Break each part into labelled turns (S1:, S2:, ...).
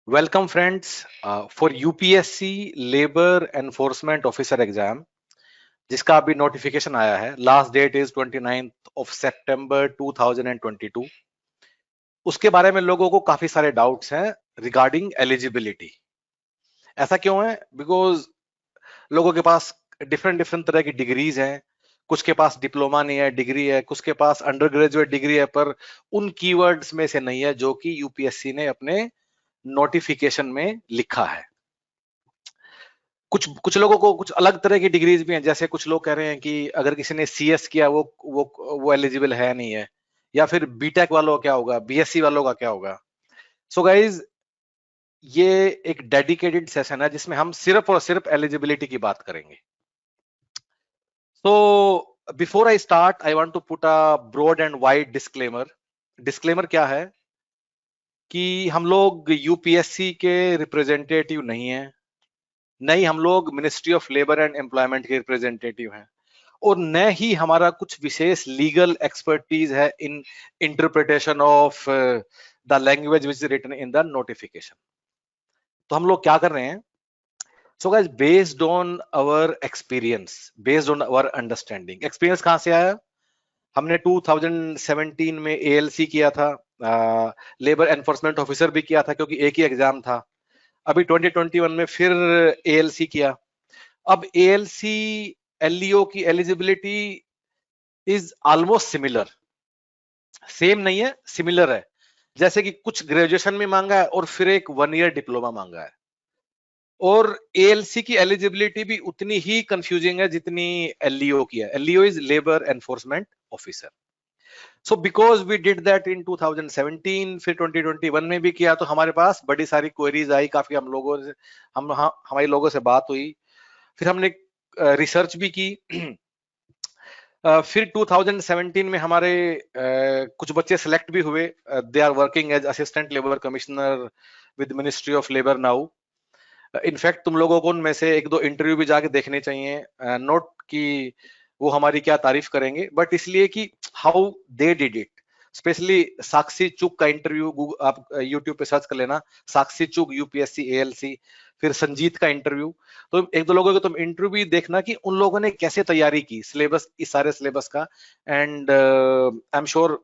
S1: Welcome friends for UPSC labour enforcement officer exam जिसका अभी notification आया है। Last date is 29th of September 2022। उसके बारे में लोगों को काफी सारे डाउट्स हैं रिगार्डिंग एलिजिबिलिटी। ऐसा क्यों है? बिकॉज लोगों के पास डिफरेंट डिफरेंट तरह की डिग्रीज हैं। कुछ के पास डिप्लोमा नहीं है, डिग्री है, कुछ के पास अंडर ग्रेजुएट डिग्री है, पर उन कीवर्ड्स में से नहीं है जो कि यूपीएससी ने अपने नोटिफिकेशन में लिखा है। कुछ कुछ लोगों को कुछ अलग तरह की डिग्रीज भी हैं। जैसे कुछ लोग कह रहे हैं कि अगर किसी ने सीएस किया वो एलिजिबल है नहीं है, या फिर बीटेक वालों का क्या होगा, बीएससी वालों का क्या होगा। सो गाइज, ये एक डेडिकेटेड सेशन है जिसमें हम सिर्फ और सिर्फ एलिजिबिलिटी की बात करेंगे। So before I start I want to put a broad and wide disclaimer. Disclaimer क्या है कि हम लोग यूपीएससी के रिप्रेजेंटेटिव नहीं है, नहीं हम लोग ministry of labour and employment के रिप्रेजेंटेटिव हैं, और न ही हमारा कुछ विशेष लीगल एक्सपर्टीज है in interpretation of the language which is written in the notification. तो हम लोग क्या कर रहे हैं? So guys, based on our experience, based on our understanding. Experience कहां से आया? हमने 2017 में एएलसी किया था, लेबर एनफोर्समेंट ऑफिसर भी किया था क्योंकि एक ही एग्जाम था। अभी 2021 में फिर एएलसी किया। अब एएलसी एलईओ की eligibility is almost similar, same नहीं है, सिमिलर है। जैसे कि कुछ ग्रेजुएशन में मांगा है और फिर एक 1 ईयर डिप्लोमा मांगा है। और एएलसी की एलिजिबिलिटी भी उतनी ही कंफ्यूजिंग है जितनी एलईओ की है। LEO is labour enforcement officer. So because we did that in 2017, फिर 2021 में भी किया, तो हमारे पास बड़ी सारी क्वेरीज आई। काफी हम लोगों से हमारे लोगों से बात हुई, फिर हमने रिसर्च भी की। फिर 2017 में हमारे कुछ बच्चे सिलेक्ट भी हुए। They are working as assistant labour commissioner with ministry of labour now. In fact तुम लोगों को उनमें से एक दो इंटरव्यू भी जाके देखने चाहिए। नोट कि वो हमारी क्या तारीफ करेंगे, बट इसलिए कि how they did it. Specially Sakshi Chugh का इंटरव्यू आप यूट्यूब पे सर्च कर लेना, साक्षी चुग यूपीएससी एएलसी। फिर संजीत का इंटरव्यू। तो एक दो लोगों को तुम इंटरव्यू भी देखना कि उन लोगों ने कैसे तैयारी की सिलेबस, इस सारे सिलेबस का। एंड आई एम श्योर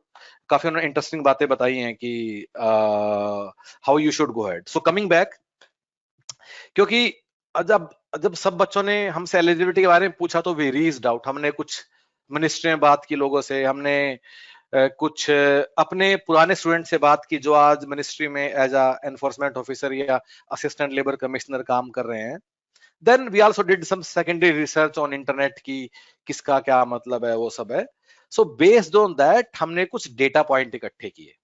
S1: काफी उन्होंने इंटरेस्टिंग बातें बताई हैं कि how you should go head. So coming back, क्योंकि जब जब सब बच्चों ने हमसे एलिजिबिलिटी के बारे में पूछा तो वी रीज्ड आउट। हमने कुछ मिनिस्ट्री में बात की लोगों से, हमने कुछ अपने पुराने स्टूडेंट से बात की जो आज मिनिस्ट्री में एज अ एनफोर्समेंट ऑफिसर या असिस्टेंट लेबर कमिश्नर काम कर रहे हैं। Then we also did some secondary research on internet की किसका क्या मतलब है, वो सब है। सो बेस्ड ऑन दैट हमने कुछ डेटा पॉइंट इकट्ठे किए।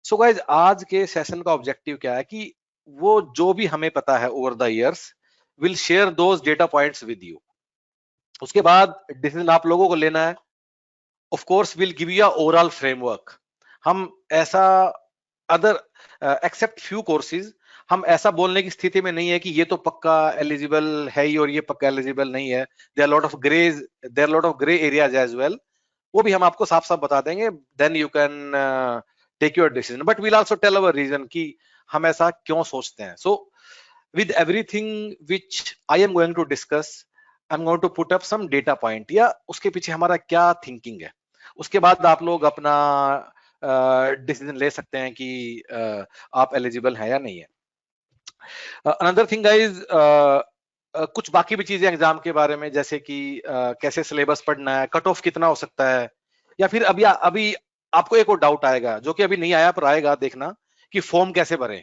S1: सो गाइज, आज के सेशन का ऑब्जेक्टिव क्या है कि वो जो भी हमें पता है over the years, will share those data points with you. उसके बाद डिसीजन आप लोगों को लेना है। Of course will give you overall framework. हम ऐसा अदर एक्सेप्ट फ्यू कोर्सेज, हम ऐसा बोलने की स्थिति में नहीं है कि ये तो पक्का एलिजिबल है ही और ये पक्का एलिजिबल नहीं है। There are lot of grey areas as well. वो भी हम आपको साफ साफ बता देंगे। Then you can take your decision, but will also tell our reason कि हम ऐसा क्यों सोचते हैं। सो with everything which I am going to discuss, I'm going to put up some data point, या उसके पीछे हमारा क्या थिंकिंग है। उसके बाद आप लोग अपना डिसीजन ले सकते हैं कि आप एलिजिबल है या नहीं है। अनदर थिंग गाइज, कुछ बाकी भी चीजें एग्जाम के बारे में, जैसे कि कैसे सिलेबस पढ़ना है, कट ऑफ कितना हो सकता है, या फिर अभी अभी आपको एक और डाउट आएगा जो कि अभी नहीं आया पर आएगा, देखना कि फॉर्म कैसे भरें।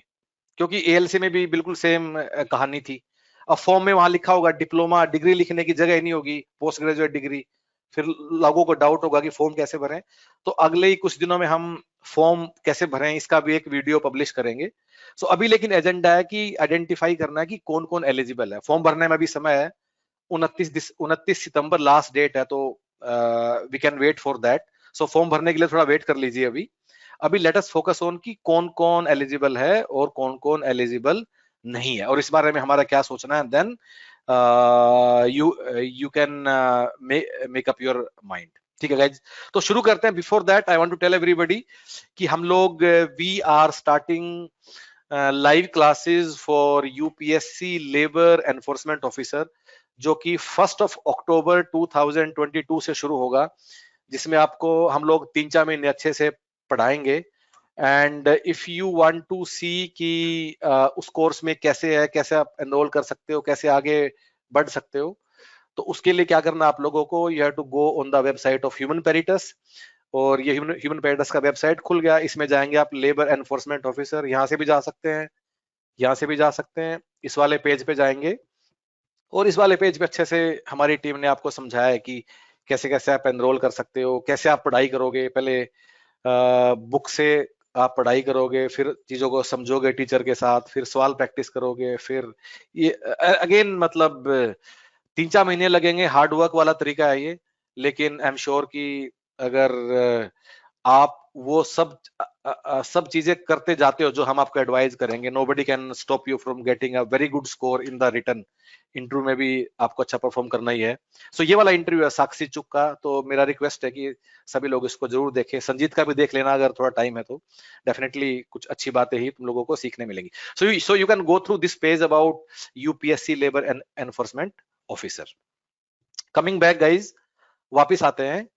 S1: क्योंकि एएलसी में भी बिल्कुल सेम कहानी थी। अब फॉर्म में वहां लिखा होगा डिप्लोमा, डिग्री लिखने की जगह ही नहीं होगी, पोस्ट ग्रेजुएट डिग्री। फिर लोगों को डाउट होगा कि फॉर्म कैसे भरें। तो अगले ही कुछ दिनों में हम फॉर्म कैसे भरें इसका भी एक वीडियो पब्लिश करेंगे। सो अभी लेकिन एजेंडा है कि आइडेंटिफाई करना है कि कौन कौन एलिजिबल है। फॉर्म भरने में अभी समय है, 29 सितंबर लास्ट डेट है, तो we can wait for that. So form भरने के लिए थोड़ा वेट कर लीजिए। अभी अभी लेट अस फोकस ऑन कि कौन कौन एलिजिबल है और कौन कौन एलिजिबल नहीं है, और इस बारे में हमारा क्या सोचना है। Then you can make up your mind. ठीक है गाइज, तो शुरू करते हैं। Before that I want to tell everybody कि हम लोग we are starting live classes for UPSC labour enforcement officer, जो कि 1 अक्टूबर 2022 से शुरू होगा, जिसमें आपको हम लोग 3-4 महीने अच्छे से पढ़ाएंगे। And if you want to see कि उस कोर्स में कैसे है, कैसे आप एनरोल कर सकते हो, कैसे आगे बढ़ सकते हो, तो उसके लिए क्या करना आप लोगों को, you have to go on the website of human peritus. और ये ह्यूमन पेरिटस का वेबसाइट खुल गया, इसमें जाएंगे आप लेबर एनफोर्समेंट ऑफिसर, यहाँ से भी जा सकते हैं, यहाँ से भी जा सकते हैं, इस वाले पेज पे जाएंगे। और इस वाले पेज पे अच्छे से हमारी टीम ने आपको समझाया है कि कैसे कैसे आप एनरोल कर सकते हो, कैसे आप पढ़ाई करोगे। पहले बुक से आप पढ़ाई करोगे, फिर चीजों को समझोगे टीचर के साथ, फिर सवाल प्रैक्टिस करोगे, फिर ये अगेन मतलब 3-4 महीने लगेंगे, हार्ड वर्क वाला तरीका है ये। लेकिन आई एम श्योर कि अगर आप वो सब चीजें करते जाते हो जो हम आपको एडवाइस करेंगे, nobody can stop you from getting a very good score in the written. Interview में भी आपको अच्छा परफॉर्म करना ही है। सो ये वाला इंटरव्यू है साक्षी चुक का, तो मेरा रिक्वेस्ट है कि सभी लोग इसको जरूर देखें। संजीत का भी देख लेना अगर थोड़ा टाइम है तो, डेफिनेटली कुछ अच्छी बातें ही तुम लोगों को सीखने मिलेंगी। So you can go through this page about UPSC labour and enforcement officer. Coming back guys, वापिस आते हैं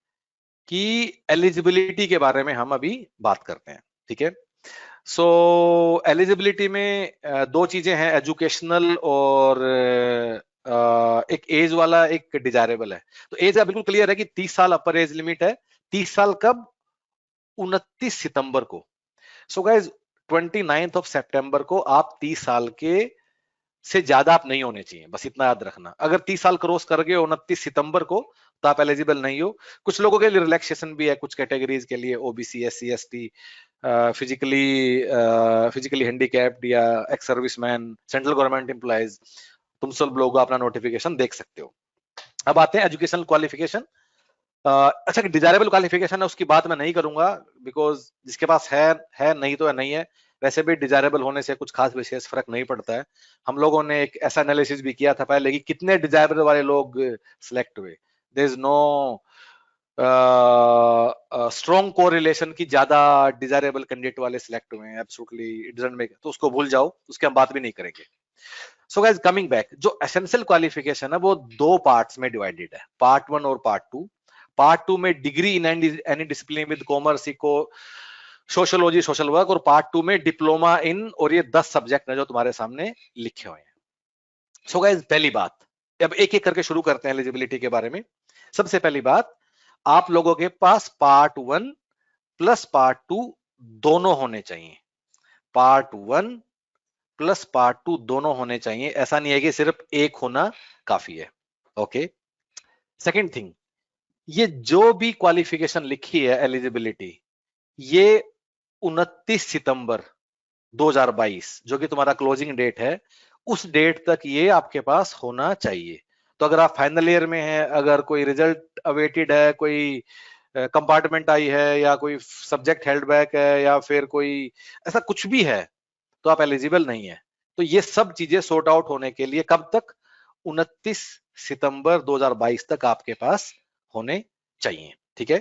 S1: कि एलिजिबिलिटी के बारे में हम अभी बात करते हैं, ठीक है। सो एलिजिबिलिटी में दो चीजें हैं, एजुकेशनल और एक एज वाला, एक डिजायरेबल है। तो एज बिल्कुल क्लियर है कि 30 साल अपर एज लिमिट है। 30 साल कब? 29 सितंबर को। सो गाइज 29 सितंबर को आप 30 साल के से ज्यादा आप नहीं होने चाहिए, बस इतना याद रखना। अगर 30 साल क्रॉस कर गए 29 सितंबर को तो आप एलिजिबल नहीं हो। कुछ लोगों के लिए रिलैक्सेशन भी है, कुछ कैटेगरीज के लिए, OBC, SC, ST, physically handicapped या ex serviceman, central government employees, तुम सब लोग अपना नोटिफिकेशन देख सकते हो। अब आते हैं एजुकेशनल क्वालिफिकेशन। अच्छा, डिजायरेबल क्वालिफिकेशन है उसकी बात मैं नहीं करूंगा, बिकॉज जिसके पास है, नहीं तो है नहीं है। वैसे भी डिजायरेबल होने से कुछ खास विशेष फर्क नहीं पड़ता है। हम लोगों ने एक ऐसा एनालिसिस भी किया था पहले कि कितने डिजायरेबल वाले लोग सिलेक्ट हुए। There is no strong correlation की ज्यादा डिजायरेबल कैंडिडेट वाले सिलेक्ट हुए हैं। एब्सोल्युटली इट डजंट मेक, तो उसको भूल जाओ, उसकी हम बात भी नहीं करेंगे। सो गाइस कमिंग बैक, जो एसेंशियल क्वालिफिकेशन है वो दो पार्ट्स में डिवाइडेड है, पार्ट 1 और पार्ट 2। पार्ट 2 में degree in any discipline with commerce, eco, sociology, social work, और पार्ट 2 में डिप्लोमा इन, और ये 10 सब्जेक्ट है जो तुम्हारे सामने लिखे हुए हैं। सो गाइस पहली बात, अब एक एक करके शुरू करते हैं एलिजिबिलिटी के बारे में। सबसे पहली बात, आप लोगों के पास पार्ट 1 प्लस पार्ट 2 दोनों होने चाहिए। पार्ट 1 प्लस पार्ट 2 दोनों होने चाहिए, ऐसा नहीं है कि सिर्फ एक होना काफी है। ओके। सेकंड थिंग, ये जो भी क्वालिफिकेशन लिखी है एलिजिबिलिटी, ये 29 सितंबर 2022 जो कि तुम्हारा क्लोजिंग डेट है, उस डेट तक ये आपके पास होना चाहिए। तो अगर आप फाइनल ईयर में हैं, अगर कोई रिजल्ट अवेटेड है, कोई कंपार्टमेंट आई है, या कोई सब्जेक्ट हेल्ड बैक है, या फिर कोई ऐसा कुछ भी है, तो आप एलिजिबल नहीं है। तो ये सब चीजें सॉर्ट आउट होने के लिए कब तक? 29 सितंबर 2022 तक आपके पास होने चाहिए, ठीक है।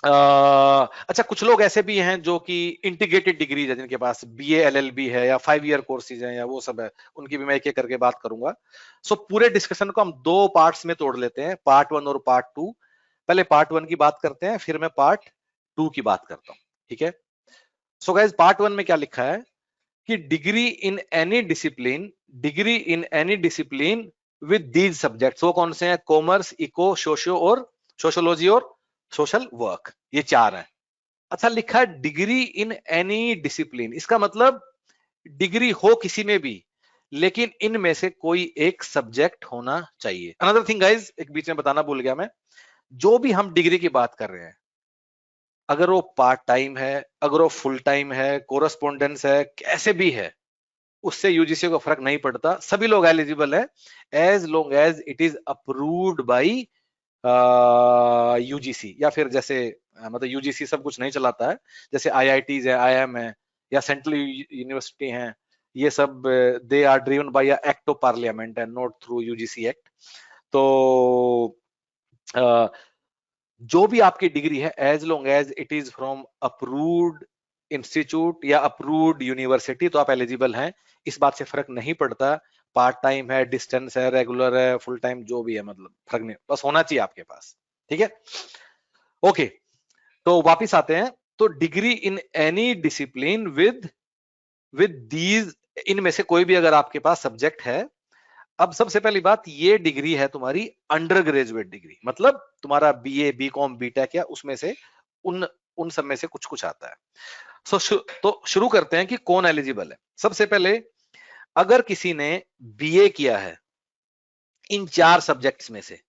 S1: अच्छा, कुछ लोग ऐसे भी हैं जो कि इंटीग्रेटेड डिग्रीज है, जिनके पास बीए एलएलबी है या 5 ईयर कोर्सेज हैं या वो सब है, उनकी भी मैं एक एक करके बात करूंगा। सो पूरे डिस्कशन को हम दो पार्ट्स में तोड़ लेते हैं, पार्ट 1 और पार्ट 2। पहले पार्ट 1 की बात करते हैं, फिर मैं पार्ट 2 की बात करता हूं, ठीक है। सो गाइस पार्ट 1 में क्या लिखा है कि degree in any discipline, degree in any discipline with these subjects, वो कौन से हैं? कॉमर्स, इको, सोशियो और सोशियोलॉजी और सोशल वर्क, ये चार हैं। अच्छा, लिखा है डिग्री इन एनी डिसिप्लिन, इसका मतलब डिग्री हो किसी में भी, लेकिन इनमें से कोई एक सब्जेक्ट होना चाहिए। अनदर थिंग गाइज, एक बीच में बताना भूल गया मैं, जो भी हम डिग्री की बात कर रहे हैं, अगर वो पार्ट टाइम है, अगर वो फुल टाइम है, कोरस्पोंडेंस है, कैसे भी है, उससे यूजीसी को फर्क नहीं पड़ता, सभी लोग एलिजिबल है, as long as it is approved by UGC. या फिर जैसे मतलब यूजीसी सब कुछ नहीं चलाता है, जैसे आईआईटीज है, आईएम है, या सेंट्रल यूनिवर्सिटी हैं, ये सब they are driven by act of parliament and not through UGC act. तो जो भी आपकी डिग्री है, as long as it is from approved institute या अप्रूव्ड यूनिवर्सिटी तो आप एलिजिबल हैं। इस बात से फर्क नहीं पड़ता, पार्ट टाइम है, डिस्टेंस है, रेगुलर है, फुल टाइम, जो भी है, मतलब फर्क नहीं, बस होना चाहिए आपके पास। ठीक है, ओके। तो वापिस आते हैं, तो degree in any discipline with these, इनमें से कोई भी अगर आपके पास सब्जेक्ट है। अब सबसे पहली बात, ये डिग्री है तुम्हारी अंडर ग्रेजुएट डिग्री, मतलब तुम्हारा बीए, बीकॉम, बीटेक या उसमें से उन उन सब में से कुछ कुछ आता है। तो शुरू करते हैं कि कौन एलिजिबल है। सबसे पहले, अगर किसी ने बीए किया है इन 4 सब्जेक्ट्स में से,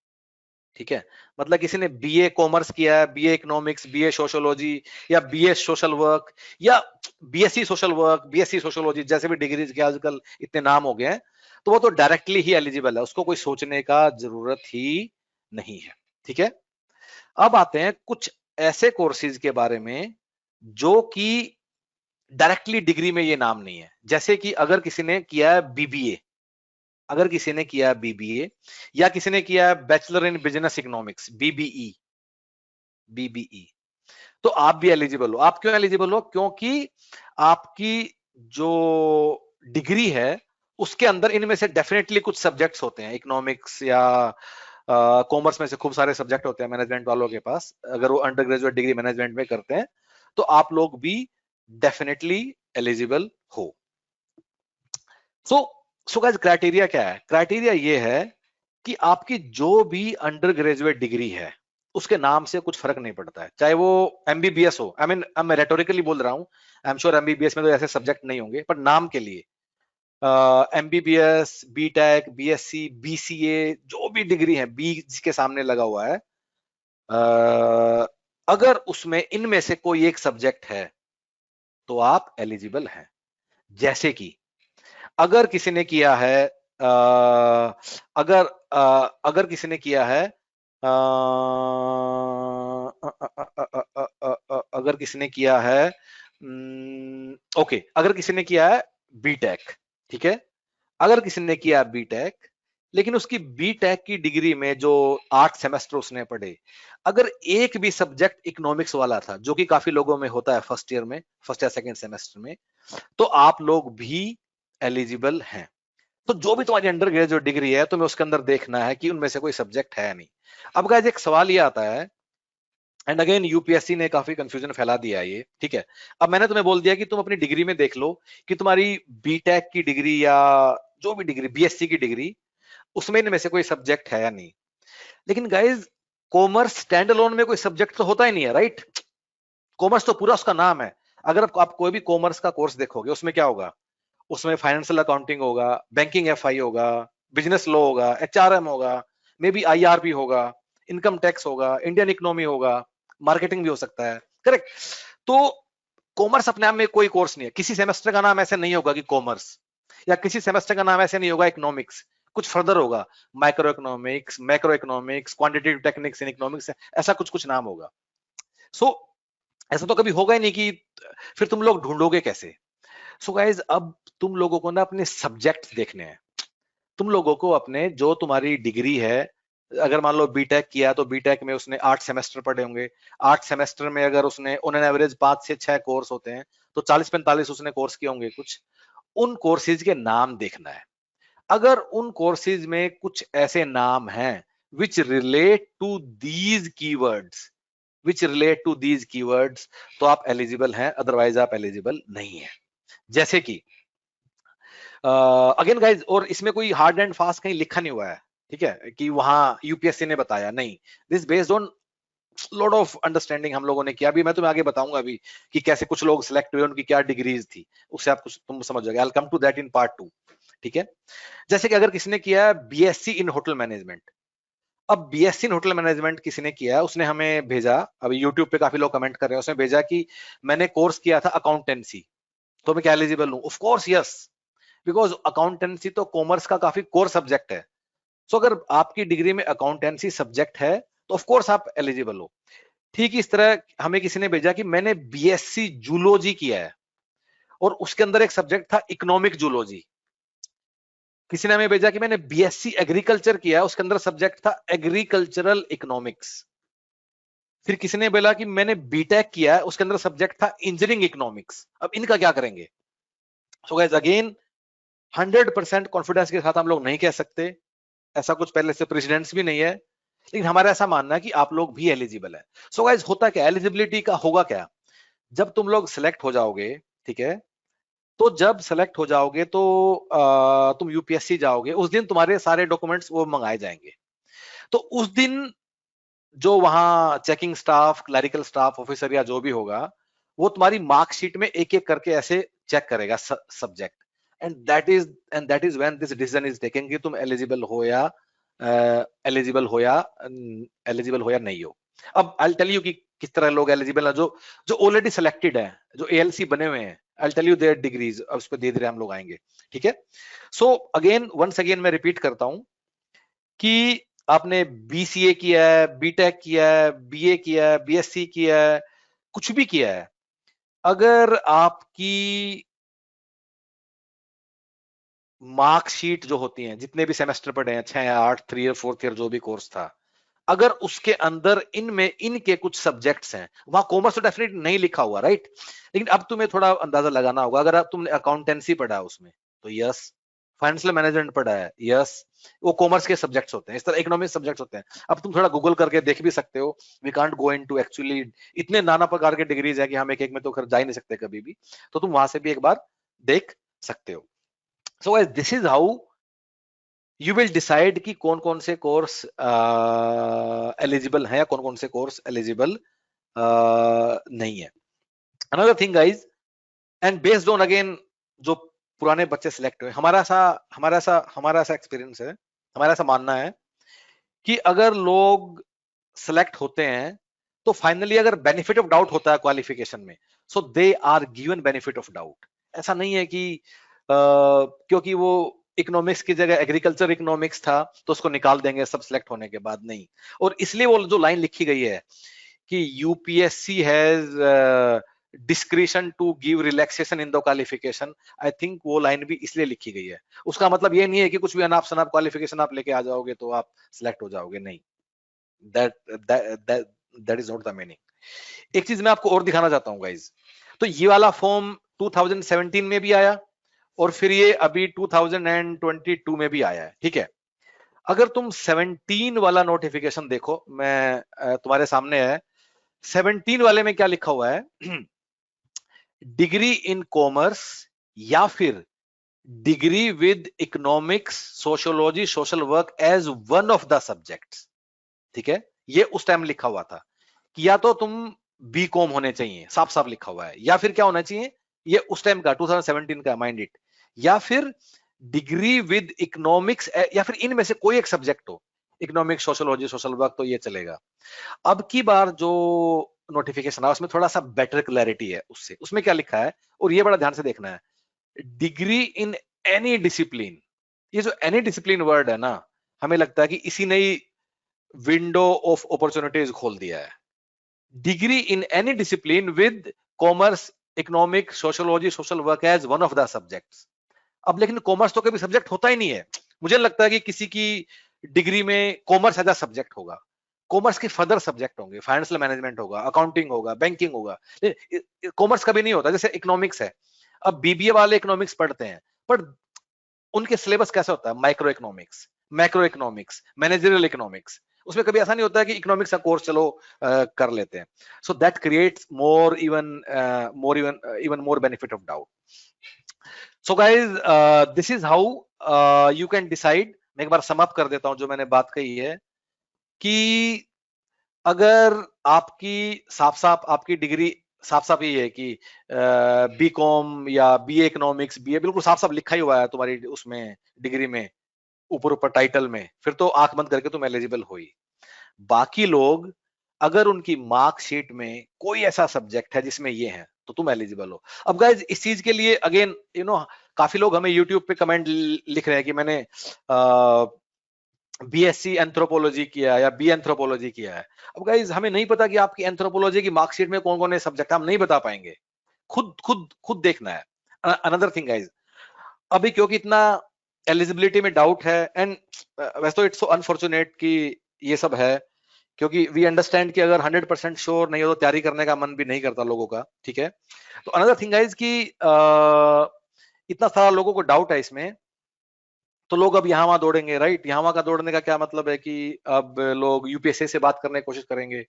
S1: ठीक है, मतलब किसी ने बीए कॉमर्स किया है, बीए इकोनॉमिक्स, बीए सोशियोलॉजी, या बीए सोशल वर्क, या BSc social work, BSc sociology, जैसे भी डिग्रीज के आजकल इतने नाम हो गए हैं, तो वो तो डायरेक्टली ही एलिजिबल है, उसको कोई सोचने का जरूरत ही नहीं है। ठीक है, अब आते हैं कुछ ऐसे कोर्सेज के बारे में जो कि डायरेक्टली डिग्री में ये नाम नहीं है। जैसे कि अगर किसी ने किया है बीबीए, अगर किसी ने किया है बीबीए, या किसी ने किया है bachelor in business economics, BBE, BBE, तो आप भी एलिजिबल हो। आप क्यों एलिजिबल हो? क्योंकि आपकी जो डिग्री है उसके अंदर इनमें से डेफिनेटली कुछ सब्जेक्ट्स होते हैं, इकोनॉमिक्स या कॉमर्स में से खूब सारे सब्जेक्ट होते हैं मैनेजमेंट वालों के पास, अगर वो अंडर ग्रेजुएट डिग्री मैनेजमेंट में करते हैं, तो आप लोग भी डेफिनेटली एलिजिबल हो। सो गाइस, क्राइटेरिया क्या है? क्राइटेरिया ये है कि आपकी जो भी अंडर ग्रेजुएट डिग्री है उसके नाम से कुछ फर्क नहीं पड़ता है, चाहे वो एमबीबीएस हो। आई मीन, अब मैं रेटोरिकली बोल रहा हूं, आई एम श्योर एमबीबीएस में तो ऐसे सब्जेक्ट नहीं होंगे, पर नाम के लिए एमबीबीएस, बीटेक, बीएससी, बीसीए, जो भी डिग्री है, बी जिसके सामने लगा हुआ है, अगर उसमें इनमें से कोई एक सब्जेक्ट है तो आप एलिजिबल हैं। जैसे कि अगर किसी ने किया है अगर किसी ने किया है अगर किसी ने किया है ओके, अगर किसी ने किया है बीटेक, ठीक है, अगर किसी ने किया बीटेक, लेकिन उसकी बीटेक की डिग्री में जो 8 सेमेस्टर उसने पढ़े, अगर एक भी सब्जेक्ट इकोनॉमिक्स वाला था, जो कि काफी लोगों में होता है फर्स्ट ईयर में, फर्स्ट या सेकंड सेमेस्टर में, तो आप लोग भी एलिजिबल हैं। तो जो भी तुम्हारी अंडर ग्रेजुएट डिग्री है, तुम्हें उसके अंदर देखना है कि उनमें से कोई सब्जेक्ट है नहीं। अब गाइस, एक सवाल ये आता है, एंड अगेन यूपीएससी ने काफी कंफ्यूजन फैला दिया है ये, ठीक है। अब मैंने तुम्हें बोल दिया कि तुम अपनी डिग्री में देख लो कि तुम्हारी बीटेक की डिग्री या जो भी डिग्री, बीएससी की डिग्री, उसमें इनमें से कोई सब्जेक्ट है या नहीं। लेकिन गाइज, कॉमर्स स्टैंड अलोन में कोई सब्जेक्ट तो होता ही नहीं है, राइट? कॉमर्स तो पूरा उसका नाम है। अगर आप कोई भी कॉमर्स का कोर्स देखोगे, उसमें क्या होगा? उसमें फाइनेंशियल अकाउंटिंग होगा, बैंकिंग एफआई होगा, बिजनेस लॉ होगा, एचआरएम होगा, मे बी आईआरबी होगा, इनकम टैक्स होगा, इंडियन इकोनॉमी होगा, मार्केटिंग भी हो सकता है, करेक्ट? तो कॉमर्स अपने आप में कोई कोर्स नहीं है। किसी सेमेस्टर का नाम ऐसे नहीं होगा कि कॉमर्स, या किसी सेमेस्टर का नाम ऐसे नहीं होगा इकोनॉमिक्स, कुछ फर्दर होगा, micro economics, macro economics, quantitative techniques in economics, ऐसा कुछ कुछ नाम होगा। सो ऐसा तो कभी होगा ही नहीं कि फिर तुम लोग ढूंढोगे कैसे? सो गाइज, अब तुम लोगों को ना अपने सब्जेक्ट देखने हैं। तुम लोगों को अपने, जो तुम्हारी डिग्री है, अगर मान लो बीटेक किया तो बीटेक में उसने 8 सेमेस्टर पढ़े होंगे। 8 सेमेस्टर में अगर उसने ऑन एन एवरेज 5 से 6 कोर्स होते हैं, तो 40-45 उसने कोर्स किए होंगे कुछ। उन कोर्सेज के नाम देखना है। अगर उन कोर्सेज में कुछ ऐसे नाम हैं which relate to these keywords, तो आप एलिजिबल हैं, अदरवाइज आप एलिजिबल नहीं है। जैसे कि अगेन गाइज, और इसमें कोई हार्ड एंड फास्ट कहीं लिखा नहीं हुआ है, ठीक है, कि वहां यूपीएससी ने बताया, नहीं। This based on lot of understanding हम लोगों ने किया। अभी मैं तुम्हें आगे बताऊंगा अभी कि कैसे कुछ लोग सिलेक्ट हुए, उनकी क्या डिग्रीज थी, उससे आप कुछ तुम समझ जाओगे। I will come to that in part 2, ठीक है। जैसे कि अगर किसी ने किया बीएससी इन होटल मैनेजमेंट, अब बीएससी इन होटल मैनेजमेंट किसी ने किया, उसने हमें भेजा, अभी यूट्यूब पे काफी लोग कमेंट कर रहे हैं, उसने भेजा कि मैंने कोर्स किया था अकाउंटेंसी, तो मैं क्या एलिजिबल हूं? Of course yes, because accountancy तो कॉमर्स का काफी कोर सब्जेक्ट है। सो अगर आपकी डिग्री में अकाउंटेंसी सब्जेक्ट है तो ऑफ कोर्स आप एलिजिबल हो। ठीक इस तरह हमें किसी ने भेजा कि मैंने बीएससी जूलॉजी किया है और उसके अंदर एक सब्जेक्ट था इकोनॉमिक जूलॉजी। किसी ने हमें भेजा कि मैंने बीएससी एग्रीकल्चर किया है, उसके अंदर सब्जेक्ट था एग्रीकल्चरल इकोनॉमिक्स। फिर किसी ने बोला कि मैंने बीटेक किया है, उसके अंदर सब्जेक्ट था इंजीनियरिंग इकोनॉमिक्स, अब इनका क्या करेंगे? सो गाइस अगेन 100% कॉन्फिडेंस के साथ हम लोग नहीं कह सकते, ऐसा कुछ पहले से प्रेसिडेंट्स भी नहीं है, लेकिन हमारा ऐसा मानना है कि आप लोग भी एलिजिबल है। सो गाइस होता क्या, एलिजिबिलिटी का होगा क्या, जब तुम लोग सिलेक्ट हो जाओगे, ठीक है, तो जब सेलेक्ट हो जाओगे तो तुम यूपीएससी जाओगे, उस दिन तुम्हारे सारे डॉक्यूमेंट्स वो मंगाए जाएंगे। तो उस दिन जो वहां checking staff, clerical staff officer या जो भी होगा, वो तुम्हारी मार्कशीट में एक एक करके ऐसे चेक करेगा subject, and that is when this decision is taken कि तुम एलिजिबल हो या एलिजिबल हो या एलिजिबल हो या नहीं हो। अब आई टेल यू कि किस तरह लोग एलिजिबल है, जो जो ऑलरेडी सिलेक्टेड है, जो एएलसी बने हुए हैं, I tell you their degrees, अब उस पर धीरे धीरे हम लोग आएंगे, ठीक है। सो अगेन वंस अगेन मैं रिपीट करता हूं कि आपने बीसीए किया है, बीटेक किया है, बीए किया है, बीएससी किया है, कुछ भी किया है, अगर आपकी मार्कशीट जो होती है, जितने भी सेमेस्टर पढ़े हैं, 6 या 8, 3 ईयर 4th ईयर जो भी कोर्स था, अगर उसके अंदर इनमें इनके कुछ सब्जेक्ट्स हैं, वहां कॉमर्स तो डेफिनेट नहीं लिखा हुआ, राइट, लेकिन अब तुम्हें थोड़ा अंदाजा लगाना होगा, अगर तुमने अकाउंटेंसी पढ़ा है उसमें तो यस, फाइनेंशियल मैनेजमेंट पढ़ा है यस, वो कॉमर्स के सब्जेक्ट्स होते हैं, इस तरह इकोनॉमिक्स सब्जेक्ट्स होते हैं। अब तुम थोड़ा गूगल करके देख भी सकते हो, we can't go into actually, इतने नाना प्रकार के डिग्रीज है कि हम एक एक में तो कर जा ही नहीं सकते कभी भी, तो तुम वहां से भी एक बार देख सकते हो। So this is how you will decide कि कौन कौन से कोर्स एलिजिबल है या कौन कौन से कोर्स एलिजिबल नहीं है। Another thing guys, and based on again जो पुराने बच्चे सिलेक्ट हुए, हमारा ऐसा एक्सपीरियंस है, हमारा ऐसा मानना है कि अगर लोग सिलेक्ट होते हैं तो फाइनली अगर बेनिफिट ऑफ डाउट होता है क्वालिफिकेशन में, so they are given benefit of doubt. ऐसा नहीं है कि क्योंकि वो इकोनॉमिक्स की जगह एग्रीकल्चर इकोनॉमिक्स था तो उसको निकाल देंगे सब सिलेक्ट होने के बाद, नहीं। और इसलिए वो जो लाइन लिखी गई है कि UPSC has discretion to give relaxation in the qualification, I think वो लाइन भी इसलिए लिखी गई है। उसका मतलब ये नहीं है कि कुछ भी अनाप शनाप क्वालिफिकेशन आप लेके आ जाओगे तो आप सिलेक्ट हो जाओगे, नहीं, that that that is not the meaning. एक चीज मैं आपको और दिखाना चाहता हूं गाइज, तो ये वाला फॉर्म 2017 में भी आया और फिर ये अभी 2022 में भी आया है, ठीक है। अगर तुम 17 वाला नोटिफिकेशन देखो, मैं तुम्हारे सामने है, 17 वाले में क्या लिखा हुआ है, डिग्री इन कॉमर्स या फिर degree with economics, sociology, social work as one of the subjects, ठीक है। ये उस टाइम लिखा हुआ था कि या तो तुम बी कॉम होने चाहिए, साफ साफ लिखा हुआ है, या फिर क्या होना चाहिए, ये उस टाइम का 2017 का, माइंड इट, या फिर डिग्री विद इकोनॉमिक्स, या फिर इनमें से कोई एक सब्जेक्ट हो, इकोनॉमिक्स, सोशियोलॉजी, सोशल वर्क, तो ये चलेगा। अब की बार जो नोटिफिकेशन आया उसमें थोड़ा सा बेटर क्लैरिटी है उससे, उसमें क्या लिखा है, और ये बड़ा ध्यान से देखना है, डिग्री इन एनी डिसिप्लिन। ये जो एनी डिसिप्लिन वर्ड है ना, हमें लगता है कि इसी ने ही विंडो ऑफ अपॉर्चुनिटीज खोल दिया है। Degree in any discipline with commerce, economic, sociology, social work as one of the subjects. अब लेकिन कॉमर्स तो कभी सब्जेक्ट होता ही नहीं है, मुझे लगता है कि किसी की डिग्री में कॉमर्स एज अ सब्जेक्ट होगा, कॉमर्स के फर्दर सब्जेक्ट होंगे, फाइनेंशियल मैनेजमेंट होगा, अकाउंटिंग होगा, बैंकिंग होगा, कॉमर्स कभी नहीं होता। जैसे इकोनॉमिक्स है, अब बीबीए वाले इकोनॉमिक्स पढ़ते हैं, पर उनके सिलेबस कैसा होता है, micro economics, macro economics, managerial economics, उसमें कभी ऐसा नहीं होता है कि इकोनॉमिक्स का कोर्स चलो कर लेते हैं। So that creates more even more benefit of doubt. So guys this is how you can decide. मैं एक बार सम अप कर देता हूं जो मैंने बात कही है, कि अगर आपकी साफ साफ आपकी डिग्री साफ साफ ये है कि बी कॉम या बी इकोनॉमिक्स, बी ए बिल्कुल साफ साफ लिखा ही हुआ है तुम्हारी उसमें डिग्री में, ऊपर ऊपर टाइटल में, फिर तो आंख बंद करके तुम एलिजिबल हो ही। बाकी लोग अगर उनकी मार्कशीट में कोई ऐसा सब्जेक्ट है जिसमें ये है तो तुम एलिजिबल हो। अब गाइज इस चीज के लिए अगेन काफी लोग हमें यूट्यूब पे कमेंट लिख रहे हैं कि मैंने बीएससी एंथ्रोपोलॉजी किया या बी एंथ्रोपोलॉजी किया है। अब गाइज हमें नहीं पता कि आपकी एंथ्रोपोलॉजी की मार्कशीट में कौन कौन से सब्जेक्ट, हम नहीं बता पाएंगे, खुद देखना है। अनदर थिंग गाइज, अभी क्योंकि इतना एलिजिबिलिटी में डाउट है, एंड वैसे तो इट्स सो अनफॉर्चुनेट कि ये सब है क्योंकि वी अंडरस्टैंड कि अगर 100% श्योर नहीं हो तो तैयारी करने का मन भी नहीं करता लोगों का, ठीक है। तो अनदर थिंग गाइस कि इतना सारा लोगों को डाउट है इसमें, तो लोग अब यहाँ वहां दौड़ेंगे, राइट। यहाँ वहां का दौड़ने का क्या मतलब है कि अब लोग यूपीएससी से बात करने की कोशिश करेंगे,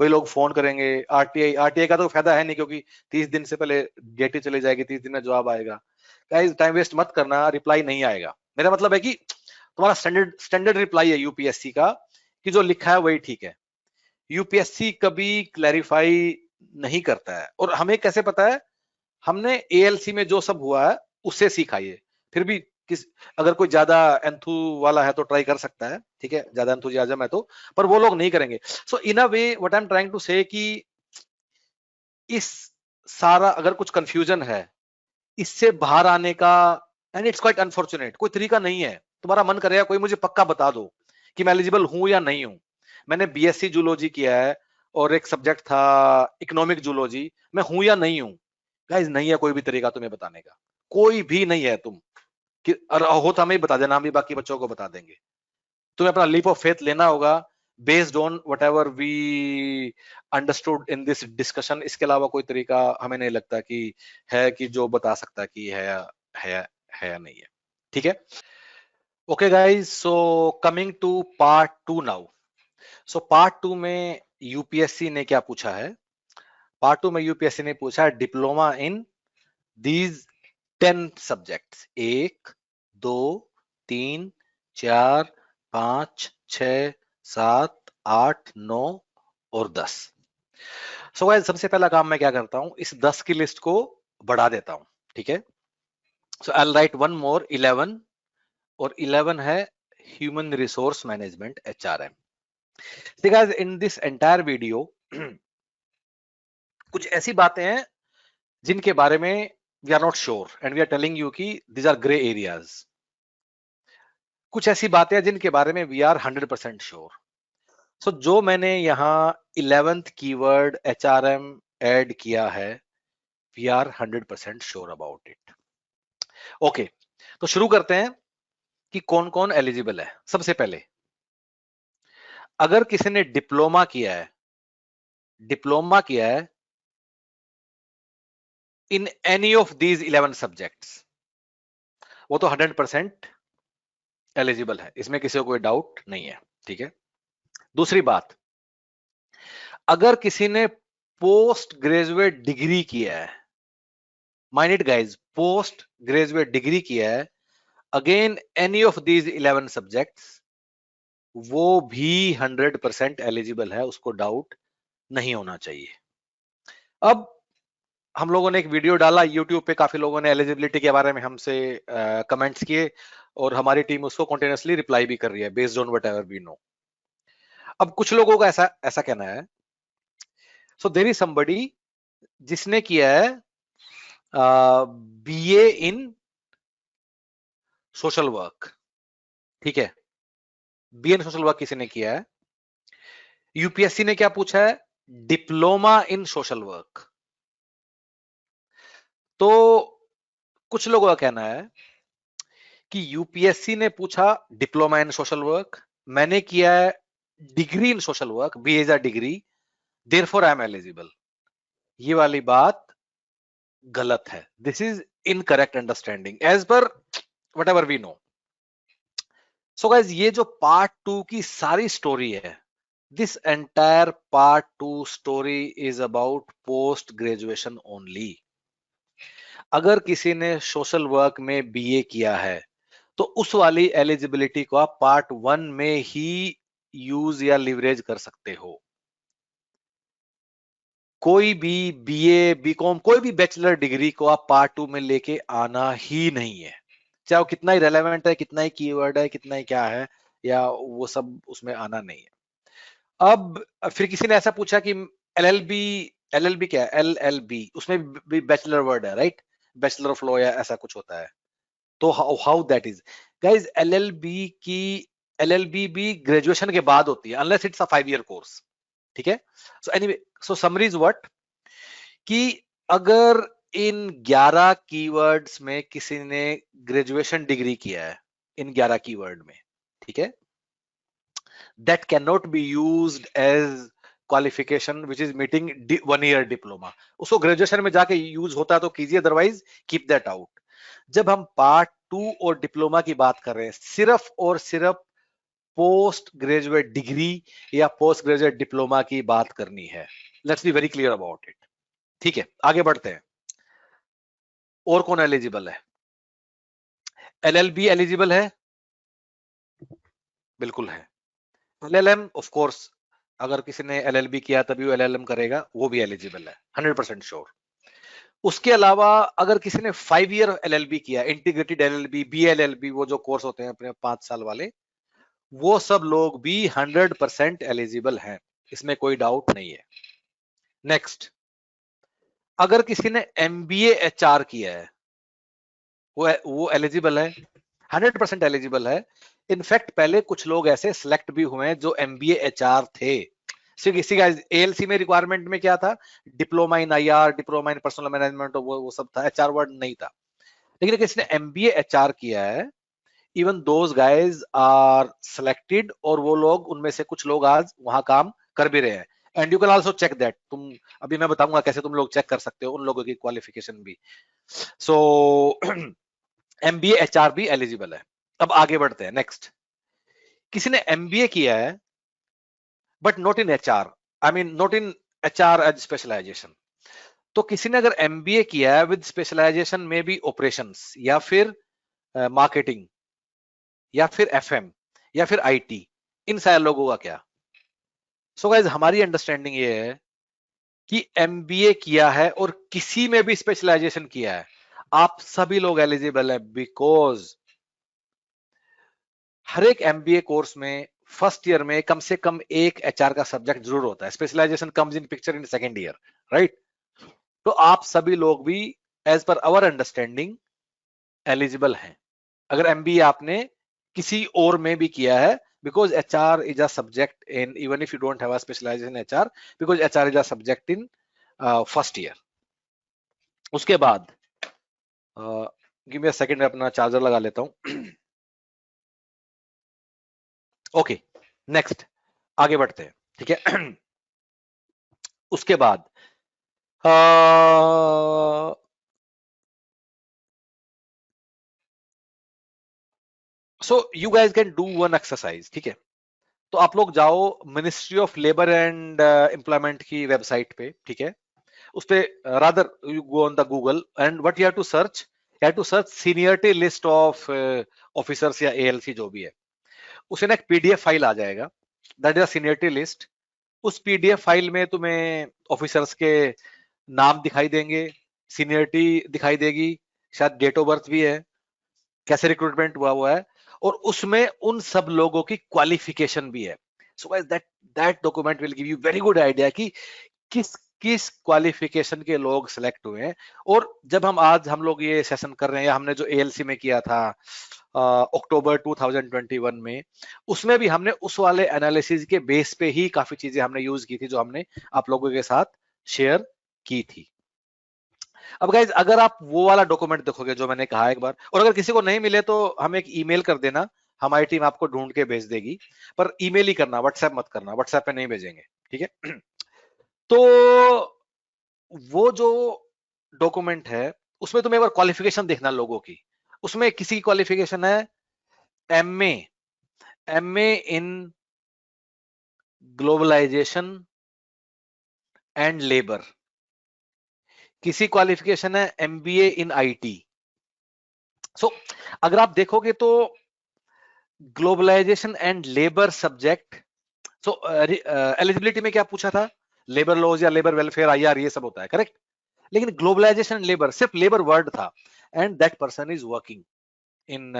S1: कोई लोग फोन करेंगे। आरटीआई आरटीआई का तो फायदा है नहीं, क्योंकि 30 दिन से पहले डेट ही चली जाएगी, 30 दिन में जवाब आएगा। गाइस टाइम वेस्ट मत करना, रिप्लाई नहीं आएगा। मेरा मतलब है कि तुम्हारा स्टैंडर्ड रिप्लाई है यूपीएससी का कि जो लिखा है वही ठीक है। यूपीएससी कभी क्लैरिफाई नहीं करता है, और हमें कैसे पता है? हमने एएलसी में जो सब हुआ है उससे सीखा ये। फिर भी अगर कोई ज्यादा एंथू वाला है तो ट्राई कर सकता है, ठीक है, ज्यादा एंथुजियाज्म है तो, पर वो लोग नहीं करेंगे। So in a way what I am trying to say कि इस सारा अगर कुछ कंफ्यूजन है, इससे बाहर आने का, एंड इट्स क्वाइट अनफॉर्चुनेट, कोई तरीका नहीं है। तुम्हारा मन करेगा कोई मुझे पक्का बता दो कि मैं एलिजिबल हूं या नहीं हूं। मैंने बीएससी जूलॉजी किया है और एक सब्जेक्ट था इकोनॉमिक जूलॉजी, मैं हूं या नहीं हूं? गाइस नहीं है कोई भी तरीका तुम्हें बताने का, कोई भी नहीं है। तुम कि हो तो हमें बता देना, हम भी बाकी बच्चों को बता देंगे। तुम्हें अपना लीप ऑफ फेथ लेना होगा based on what ever we understood in this discussion. इसके अलावा कोई तरीका हमें नहीं लगता कि है कि जो बता सकता कि है है या नहीं है, ठीक है। Okay guys, so coming to part 2 now. So part 2 में यूपीएससी ने क्या पूछा है? पार्ट 2 में यूपीएससी ने पूछा है डिप्लोमा इन दीज 10 सब्जेक्ट्स, 1 2 3 4 5 6 7 8 9 और 10। सो गाइस सबसे पहला काम मैं क्या करता हूं, इस 10 की लिस्ट को बढ़ा देता हूं, ठीक है। So I will write one more 11, और 11 है human resource management, HRM. See guys, in this entire video कुछ ऐसी बातें हैं जिनके बारे में we are not sure and we are telling you कि दीज आर ग्रे एरियाज। कुछ ऐसी बातें हैं जिनके बारे में वी आर 100% श्योर। सो जो मैंने यहाँ 11th कीवर्ड एचआरएम ऐड किया है, we are 100% sure about it. Okay, तो शुरू करते हैं कि कौन कौन एलिजिबल है। सबसे पहले, अगर किसी ने डिप्लोमा किया है in any of these 11 subjects, वो तो 100% एलिजिबल है, इसमें किसी को कोई डाउट नहीं है, ठीक है। दूसरी बात, अगर किसी ने पोस्ट ग्रेजुएट डिग्री किया है, mind it guys, post graduate degree किया है again any of these 11 subjects, वो भी 100% एलिजिबल है, उसको डाउट नहीं होना चाहिए। अब हम लोगों ने एक वीडियो डाला यूट्यूब पे, काफी लोगों ने एलिजिबिलिटी के बारे में हमसे कमेंट्स किए, और हमारी टीम उसको कंटिन्यूअसली रिप्लाई भी कर रही है based on whatever we know. अब कुछ लोगों का ऐसा ऐसा कहना है, सो देयर इज समबडी जिसने किया है बीए इन सोशल वर्क, ठीक है, बीए इन सोशल वर्क किसी ने किया है। यूपीएससी ने क्या पूछा है? Diploma in social work. तो कुछ लोगों का कहना है कि यूपीएससी ने पूछा डिप्लोमा इन सोशल वर्क, मैंने किया है degree in social work, B is a degree, therefore I am eligible. ये वाली बात गलत है। This is incorrect understanding as पर what ever we know. So guys, ये जो पार्ट 2 की सारी स्टोरी है, this entire part 2 story is about post graduation only. अगर किसी ने सोशल वर्क में बीए किया है तो उस वाली एलिजिबिलिटी को आप पार्ट 1 में ही यूज या लिवरेज कर सकते हो। कोई भी बीए बीकॉम कोई भी बैचलर डिग्री को आप पार्ट 2 में लेके आना ही नहीं है, चाहे वो कितना ही रेलेवेंट है, कितना ही कीवर्ड है, कितना ही क्या है, या वो सब उसमें आना नहीं है। अब फिर किसी ने ऐसा पूछा कि एलएलबी, एलएलबी क्या है? एलएलबी, उसमें भी बैचलर वर्ड है, राइट, बैचलर ऑफ लॉ या ऐसा कुछ होता है। तो how that is guys, LLB भी ग्रेजुएशन के बाद होती है unless it's a 5 year course, ठीक है। So anyway, so summary is what कि अगर इन 11 कीवर्ड्स में किसी ने ग्रेजुएशन डिग्री किया है, इन 11 कीवर्ड में, ठीक है, that cannot be used as qualification which is meeting 1 year diploma. उसको ग्रेजुएशन में जाके यूज होता है तो कीजिए, अदरवाइज कीप दैट आउट। जब हम पार्ट 2 और डिप्लोमा की बात कर रहे हैं, सिर्फ और सिर्फ पोस्ट ग्रेजुएट डिग्री या पोस्ट ग्रेजुएट डिप्लोमा की बात करनी है। Let's be very clear about it. ठीक है, आगे बढ़ते हैं। और कौन एलिजिबल है? एलएलबी एलिजिबल है? बिल्कुल है। एलएलएम ऑफ कोर्स, अगर किसी ने एलएलबी किया तभी वो एलएलएम करेगा, वो भी एलिजिबल है, 100% श्योर। उसके अलावा अगर किसी ने 5 ईयर एलएलबी किया, इंटीग्रेटेड एलएलबी, बीएलएलबी, वो जो कोर्स होते हैं अपने 5 साल वाले, वो सब लोग भी 100% एलिजिबल हैं, इसमें कोई डाउट नहीं है। नेक्स्ट, अगर किसी ने एमबीए एचआर किया है, वो एलिजिबल है, 100% एलिजिबल है। इनफैक्ट पहले कुछ लोग ऐसे सिलेक्ट भी हुए हैं जो एमबीए एचआर थे। किसी का एएलसी में रिक्वायरमेंट में क्या था? Diploma in IR, diploma in personal management, वो सब था, एचआर वर्ड नहीं था। लेकिन किसी ने एमबीए एचआर किया है, even those guys are selected, और वो लोग, उनमें से कुछ लोग आज वहां काम कर भी रहे हैं। And you can also check that. तुम, अभी मैं बताऊंगा कैसे तुम लोग चेक कर सकते हो उन लोगों की क्वालिफिकेशन भी। सो एमबीए एचआर भी एलिजिबल है। अब आगे बढ़ते हैं। नेक्स्ट, किसी ने एमबीए किया है but not in HR, I mean not in HR as specialisation. तो किसी ने अगर एमबीए किया है विद स्पेशलाइजेशन में भी ऑपरेशंस या फिर मार्केटिंग या फिर एफएम या फिर आईटी, इन सारे लोगों का क्या? सो गाइस, हमारी अंडरस्टैंडिंग ये है कि एमबीए किया है और किसी में भी स्पेशलाइजेशन किया है, आप सभी लोग एलिजिबल है, बिकॉज हर एक एमबीए कोर्स में फर्स्ट ईयर में कम से कम एक एचआर का सब्जेक्ट जरूर होता है। Specialisation comes in picture in second year, right? तो आप सभी लोग भी as per hour understanding eligible हैं, अगर एमबीए आपने किसी और में भी किया है, because HR is a subject in, even if you don't have a specialization in HR, because HR is a subject in first year. उसके बाद give me a second, मैं अपना चार्जर लगा लेता हूं। ओके, नेक्स्ट, आगे बढ़ते हैं। ठीक है, उसके बाद so you guys can do one exercise. ठीक है, तो आप लोग जाओ ministry of labour and employment की वेबसाइट पे। ठीक है, उस पे rather you go on the Google and what you have to search seniority list of officers या एएलसी जो भी है। उसे ना एक पीडीएफ फाइल आ जाएगा, that is a seniority list. उस पीडीएफ फाइल में तुम्हें ऑफिसर्स के नाम दिखाई देंगे, सीनियरिटी दिखाई देगी, शायद डेट ऑफ बर्थ भी है, कैसे रिक्रूटमेंट हुआ हुआ है, और उसमें उन सब लोगों की क्वालिफिकेशन भी है। So guys, that document will give you very good idea कि किस किस क्वालिफिकेशन के लोग सिलेक्ट हुए हैं। और जब हम लोग ये सेशन कर रहे हैं, या हमने जो एएलसी में किया था अक्टूबर 2021 में, उसमें भी हमने उस वाले एनालिसिस के बेस पे ही काफी चीजें हमने यूज की थी जो हमने आप लोगों के साथ शेयर की थी। अब गाइज, अगर आप वो वाला डॉक्यूमेंट देखोगे जो मैंने कहा एक बार, और अगर किसी को नहीं मिले तो हमें एक ईमेल कर देना, हमारी टीम आपको ढूंढ के भेज देगी। पर ईमेल ही करना, व्हाट्सएप मत करना, व्हाट्सएप पे नहीं भेजेंगे। ठीक है, तो वो जो डॉक्यूमेंट है उसमें तुम्हें एक बार क्वालिफिकेशन देखना लोगों की। उसमें किसी की क्वालिफिकेशन है MA in globalisation and labour, किसी क्वालिफिकेशन है एमबीए इन आईटी। सो अगर आप देखोगे तो globalisation and labour subject, so eligibility में क्या पूछा था? लेबर लॉज या लेबर वेलफेयर, आईआर, ये सब होता है, करेक्ट? लेकिन ग्लोबलाइजेशन लेबर, सिर्फ लेबर वर्ड था, and that person is working in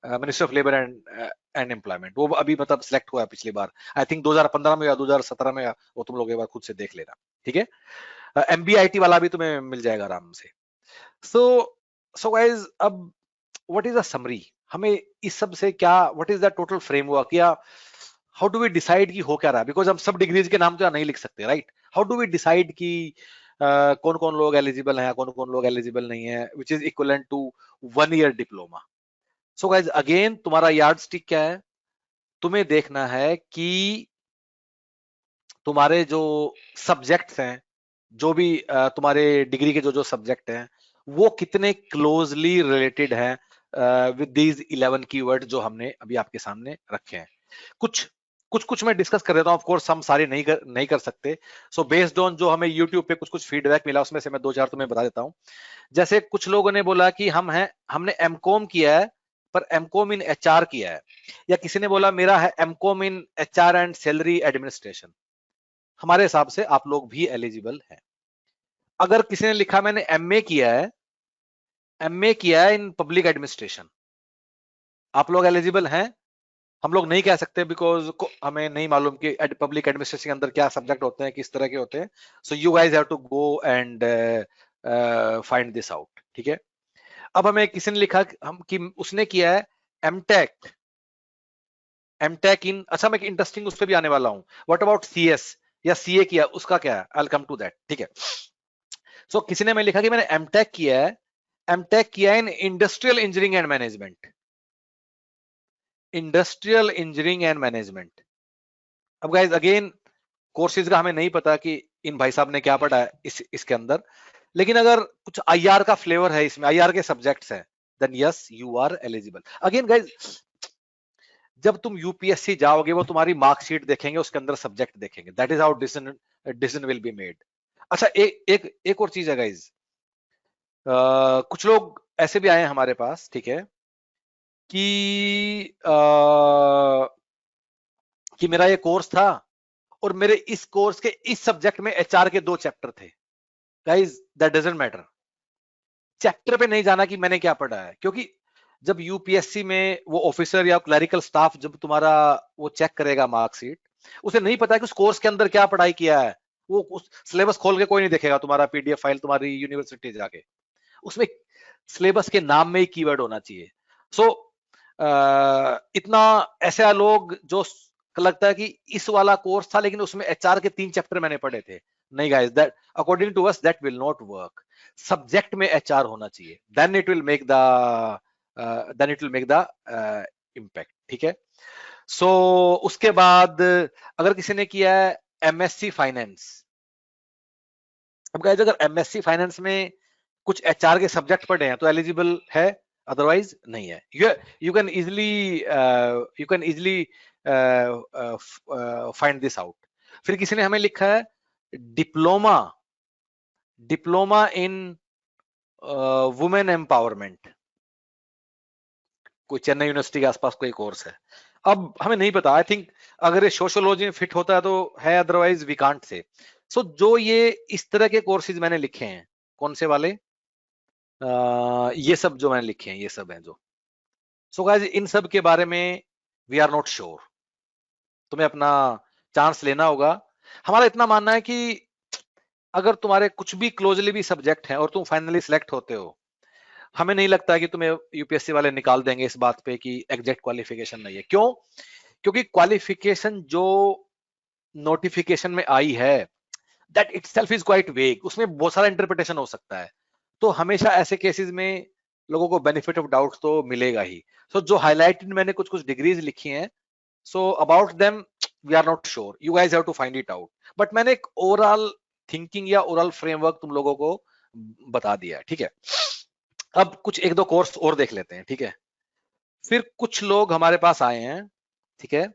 S1: ministry of labour and employment. वो अभी मतलब सिलेक्ट हुआ है पिछली बार, आई थिंक 2015 में या 2017 में, वो तुम लोग एक बार खुद से देख लेना। ठीक है, एमबीआईटी वाला भी तुम्हें मिल जाएगा आराम से। सो गाइस, अब व्हाट इज द समरी? हमें इस सब से क्या, what is the total framework, या हाउ डू वी डिसाइड कि हो क्या रहा है? बिकॉज हम सब डिग्रीज के नाम तो नहीं लिख सकते, right? How do we decide कि कौन कौन लोग एलिजिबल हैं, कौन कौन लोग एलिजिबल नहीं है, which is equivalent to 1 year diploma. So guys, again तुम्हारा यार्ड स्टिक क्या है? तुम्हें देखना है कि तुम्हारे जो सब्जेक्ट्स हैं, जो भी तुम्हारे डिग्री के जो जो सब्जेक्ट हैं, वो कितने क्लोजली रिलेटेड हैं विद दीज 11 कीवर्ड जो हमने अभी आपके सामने रखे हैं। कुछ कुछ कुछ मैं डिस्कस कर देता हूं, ऑफ कोर्स हम सारे नहीं कर सकते। सो बेस्ड ऑन जो हमें यूट्यूब पे कुछ कुछ फीडबैक मिला, उसमें से मैं 2-4 तुम्हें बता देता हूं। जैसे कुछ लोगों ने बोला कि हमने एमकॉम किया है पर एमकॉम इन एचआर किया है, या किसी ने बोला मेरा है MCom in HR and salary administration. हमारे हिसाब से आप लोग भी एलिजिबल हैं। अगर किसी ने लिखा मैंने एमए किया है इन पब्लिक एडमिनिस्ट्रेशन, आप लोग एलिजिबल हैं। हम लोग नहीं कह सकते बिकॉज हमें नहीं मालूम कि पब्लिक एडमिनिस्ट्रेशन के अंदर क्या सब्जेक्ट होते हैं, किस तरह के होते हैं। So you guys have to go and find this out, ठीक है। अब हमें किसी ने लिखा कि उसने किया है एमटेक इन, अच्छा मैं इंटरेस्टिंग उस पर भी आने वाला हूं। व्हाट अबाउट सीएस या सीए किया, उसका क्या है, I will come to that, ठीक है। सो किसी ने मैं लिखा कि मैंने एमटेक किया है in industrial engineering and management. अब गाइज अगेन कोर्सेज का हमें नहीं पता कि इन भाई साहब ने क्या पढ़ा है इसके अंदर, लेकिन अगर कुछ आईआर का फ्लेवर है इसमें, आईआर के सब्जेक्ट्स हैं, then yes you are eligible. Again guys जब तुम यूपीएससी जाओगे वो तुम्हारी मार्कशीट देखेंगे, उसके अंदर सब्जेक्ट देखेंगे, that is how decision will be made. अच्छा एक और चीज है गाइज, कुछ लोग ऐसे भी आए हैं हमारे पास, ठीक है, कि कि मेरा ये कोर्स था और मेरे इस कोर्स के इस सब्जेक्ट में एचआर के 2 चैप्टर थे। Guys that doesn't matter, chapter पे नहीं जाना कि मैंने क्या पढ़ा है, क्योंकि जब यूपीएससी में वो ऑफिसर या क्लरिकल स्टाफ जब तुम्हारा वो चेक करेगा मार्कशीट, उसे नहीं पता कि उस कोर्स के अंदर क्या पढ़ाई किया है। वो उस सिलेबस खोल के कोई नहीं देखेगा तुम्हारा पीडीएफ फाइल तुम्हारी यूनिवर्सिटी जाके, उसमें सिलेबस के नाम में ही कीवर्ड होना चाहिए। सो इतना ऐसे लोग जो लगता है कि इस वाला कोर्स था लेकिन उसमें एचआर के 3 चैप्टर मैंने पढ़े थे, नहीं guys, that according to us that will not work. Subject में एचआर होना चाहिए, then it will make the impact, ठीक है। सो उसके बाद अगर किसी ने किया है एमएससी फाइनेंस, अब गाइस अगर एमएससी फाइनेंस में कुछ एचआर के सब्जेक्ट पढ़े हैं तो एलिजिबल है, अदरवाइज नहीं है। You can easily find this out. फिर किसी ने हमें लिखा है डिप्लोमा इन वुमेन एम्पावरमेंट, कोई चेन्नई यूनिवर्सिटी के आसपास कोई कोर्स है। अब हमें नहीं पता, आई थिंक अगर ये सोशियोलॉजी में फिट होता है तो है, अदरवाइज वी कांट से। सो जो ये इस तरह के कोर्सेज मैंने लिखे हैं, कौन से वाले, ये सब जो मैंने लिखे हैं ये सब हैं जो, सो गाइस इन सब के बारे में वी आर नॉट श्योर, तुम्हें अपना चांस लेना होगा। हमारा इतना मानना है कि अगर तुम्हारे कुछ भी क्लोजली भी सब्जेक्ट हैं और तुम फाइनली सिलेक्ट होते हो, हमें नहीं लगता कि तुम्हें यूपीएससी वाले निकाल देंगे इस बात पे कि एग्जैक्ट क्वालिफिकेशन नहीं है। क्यों? क्योंकि क्वालिफिकेशन जो नोटिफिकेशन में आई है दैट इटसेल्फ इज क्वाइट वेग, उसमें बहुत सारा इंटरप्रिटेशन हो सकता है। तो हमेशा ऐसे केसेस में लोगों को बेनिफिट ऑफ डाउट तो मिलेगा ही। सो जो हाईलाइटेड मैंने कुछ कुछ डिग्रीज लिखी हैं, so about them we are not sure, you guys have to find it out, but मैंने एक ओवरऑल थिंकिंग या ओवरऑल फ्रेमवर्क तुम लोगों को बता दिया है, ठीक है। अब कुछ एक दो कोर्स और देख लेते हैं, ठीक है। फिर कुछ लोग हमारे पास आए हैं, ठीक है,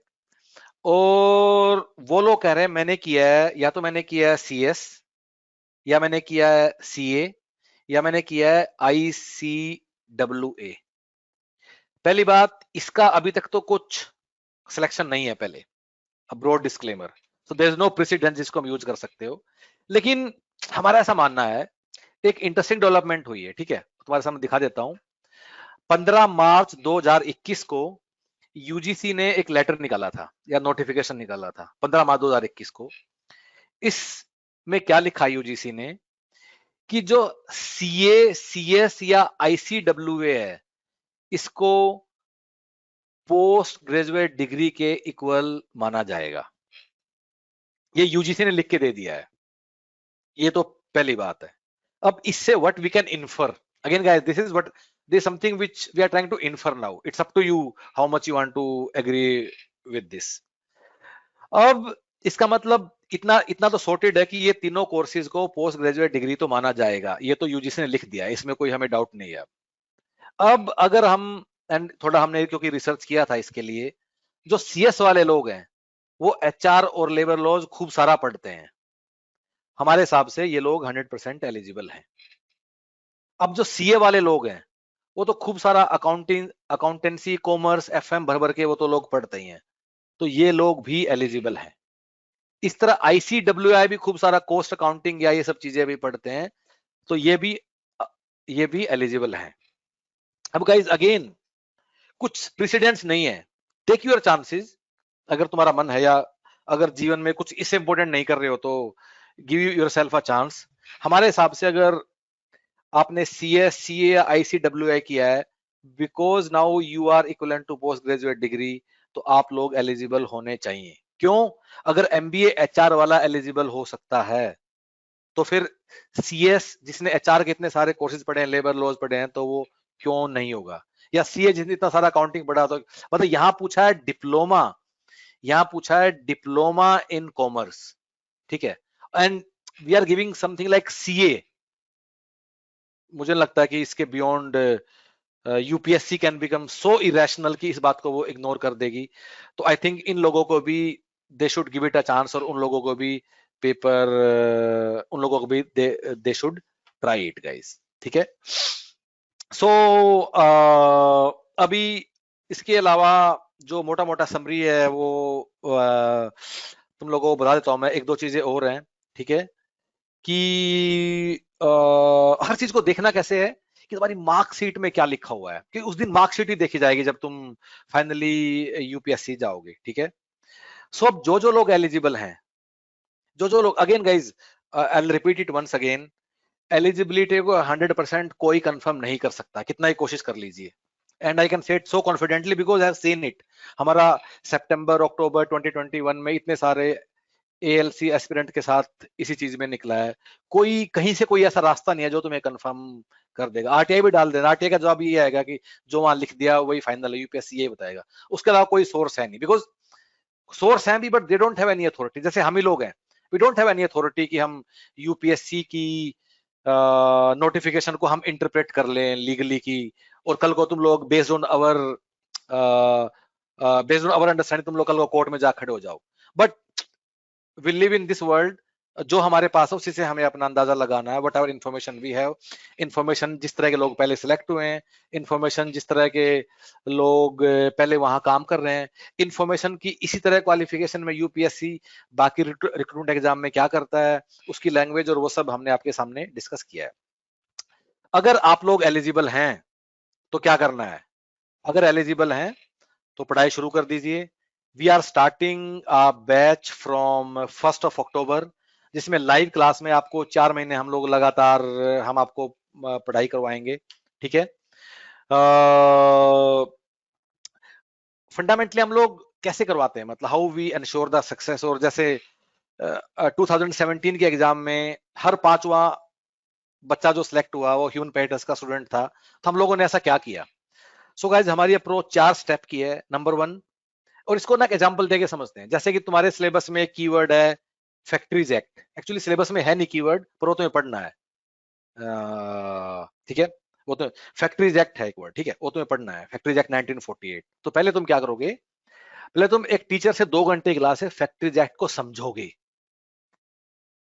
S1: और वो लोग कह रहे हैं मैंने किया है, या तो मैंने किया है सीएस, या मैंने किया है सीए, या मैंने किया है ICWA। पहली बात, इसका अभी तक तो कुछ सिलेक्शन नहीं है पहले, broad disclaimer, so there is no precedent जिसको हम यूज कर सकते हो। लेकिन हमारा ऐसा मानना है, एक इंटरेस्टिंग डेवलपमेंट हुई है, ठीक है, तुम्हारे सामने दिखा देता हूं। 15 मार्च 2021 को यूजीसी ने एक लेटर निकाला था या नोटिफिकेशन निकाला था, 15 मार्च 2021 को। इसमें क्या लिखा यूजीसी ने कि जो सीए, सीएस या ICWA है, इसको पोस्ट ग्रेजुएट डिग्री के इक्वल माना जाएगा। ये यूजीसी ने लिख के दे दिया है, ये तो पहली बात है। अब इससे what we can infer, again guys this is what, this is something which we are trying to infer now, it's up to you how much you want to agree with this. अब इसका मतलब इतना इतना तो sorted है कि ये तीनों कोर्सेज को पोस्ट ग्रेजुएट डिग्री तो माना जाएगा, ये तो यूजीसी ने लिख दिया है, इसमें कोई हमें डाउट नहीं है। अब अगर हम एंड थोड़ा हमने क्योंकि रिसर्च किया था इसके लिए, जो सीएस वाले लोग हैं वो एचआर और लेबर लॉज खूब सारा पढ़ते हैं, हमारे हिसाब से ये लोग 100% एलिजिबल हैं। अब जो सीए वाले लोग हैं वो तो खूब सारा अकाउंटेंसी कॉमर्स एफएम भर भर के वो तो लोग पढ़ते ही हैं, तो ये लोग भी एलिजिबल हैं। इस तरह आईसीडब्ल्यूआई भी खूब सारा कॉस्ट अकाउंटिंग या ये सब चीजें भी पढ़ते हैं, तो ये भी एलिजिबल हैं। अब गाइज अगेन कुछ प्रेसिडेंट्स नहीं है, टेक योर चांसेस, अगर तुम्हारा मन है या अगर जीवन में कुछ इससे इंपॉर्टेंट नहीं कर रहे हो तो गिव योरसेल्फ अ चांस। हमारे हिसाब से अगर आपने सीए या आईसीडब्ल्यूआई किया है, because now you are equivalent to post graduate degree, तो आप लोग एलिजिबल होने चाहिए। क्यों? अगर एमबीए एचआर वाला एलिजिबल हो सकता है, तो फिर सीएस जिसने एचआर के इतने सारे कोर्सेज पढ़े हैं, लेबर लॉज पढ़े हैं, तो वो क्यों नहीं होगा? या सीए जिसने इतना सारा अकाउंटिंग पढ़ा, तो मतलब यहाँ पूछा है डिप्लोमा, यहाँ पूछा है डिप्लोमा इन कॉमर्स, ठीक है, and we are giving something like CA. मुझे लगता है कि इसके beyond UPSC can become so irrational कि इस बात को वो इग्नोर कर देगी। तो आई थिंक इन लोगों को भी they should give it a chance, और उन लोगों को भी पेपर उन लोगों को भी they should try it guys, ठीक है। सो अभी इसके अलावा जो मोटा मोटा समरी है वो तुम लोगों को बता देता हूं मैं, एक दो चीजें और हैं, ठीक है, कि हर चीज को देखना कैसे है कि तुम्हारी मार्कशीट में क्या लिखा हुआ है, कि उस दिन मार्कशीट ही देखी जाएगी जब तुम फाइनली यूपीएससी जाओगे, ठीक है। सो अब जो जो लोग एलिजिबल हैं, जो जो लोग, again guys I will repeat it once again, eligibility को 100% कोई कंफर्म नहीं कर सकता, कितना ही कोशिश कर लीजिए, and I can say it so confidently because I have seen it. हमारा सितंबर अक्टूबर 2021 में इतने सारे एएलसी एस्पिरेंट के साथ इसी चीज में निकला है, कोई कहीं से कोई ऐसा रास्ता नहीं है जो तुम्हें कंफर्म कर देगा। आरटीआई भी डाल देना, आरटीआई का जवाब ये आएगा कि जो वहां लिख दिया वही फाइनल है, यूपीएससी यही बताएगा, उसके अलावा कोई सोर्स है नहीं, बिकॉज सोर्स है भी but they don't have any authority. जैसे हम ही लोग हैं, we don't have any authority कि हम यूपीएससी की नोटिफिकेशन को हम इंटरप्रेट कर लें लीगली की, और कल को तुम लोग बेस्ड ऑन अवर अंडरस्टैंडिंग तुम लोग कल को कोर्ट में जा खड़े हो जाओ। But we live in this world, जो हमारे पास है उसी से हमें अपना अंदाजा लगाना है। whatever information we have, information जिस तरह के लोग पहले सिलेक्ट हुए हैं, information जिस तरह के लोग पहले वहां काम कर रहे हैं, information की इसी तरह क्वालिफिकेशन में यूपीएससी बाकी रिक्रूटमेंट एग्जाम में क्या करता है, उसकी लैंग्वेज और वो सब हमने आपके सामने डिस्कस किया है। अगर आप लोग एलिजिबल हैं तो क्या करना है? अगर एलिजिबल हैं तो पढ़ाई शुरू कर दीजिए। We are starting a batch from 1st of October, जिसमें लाइव क्लास में आपको 4 महीने हम लोग लगातार हम आपको पढ़ाई करवाएंगे, ठीक है। फंडामेंटली हम लोग कैसे करवाते हैं, मतलब how we ensure the success. और जैसे 2017 के एग्जाम में हर 5वां बच्चा जो सिलेक्ट हुआ वो ह्यूमन पेरिटस का स्टूडेंट था, तो हम लोगों ने ऐसा क्या किया? सो गाइज हमारी अप्रोच 4 स्टेप की है। नंबर 1, और इसको ना एग्जांपल देके समझते हैं, जैसे कि तुम्हारे सिलेबस में कीवर्ड है फैक्ट्रीज एक्ट, एक्चुअली सिलेबस में है नहीं कीवर्ड, पर वो तुम्हें पढ़ना है, ठीक है, वो तो फैक्ट्रीज एक्ट है एक वर्ड, ठीक है, वो तुम्हें पढ़ना है, फैक्ट्रीज एक्ट 1948। तो पहले तुम क्या करोगे? पहले तुम एक टीचर से 2 घंटे की क्लास है फैक्ट्रीज एक्ट को समझोगे,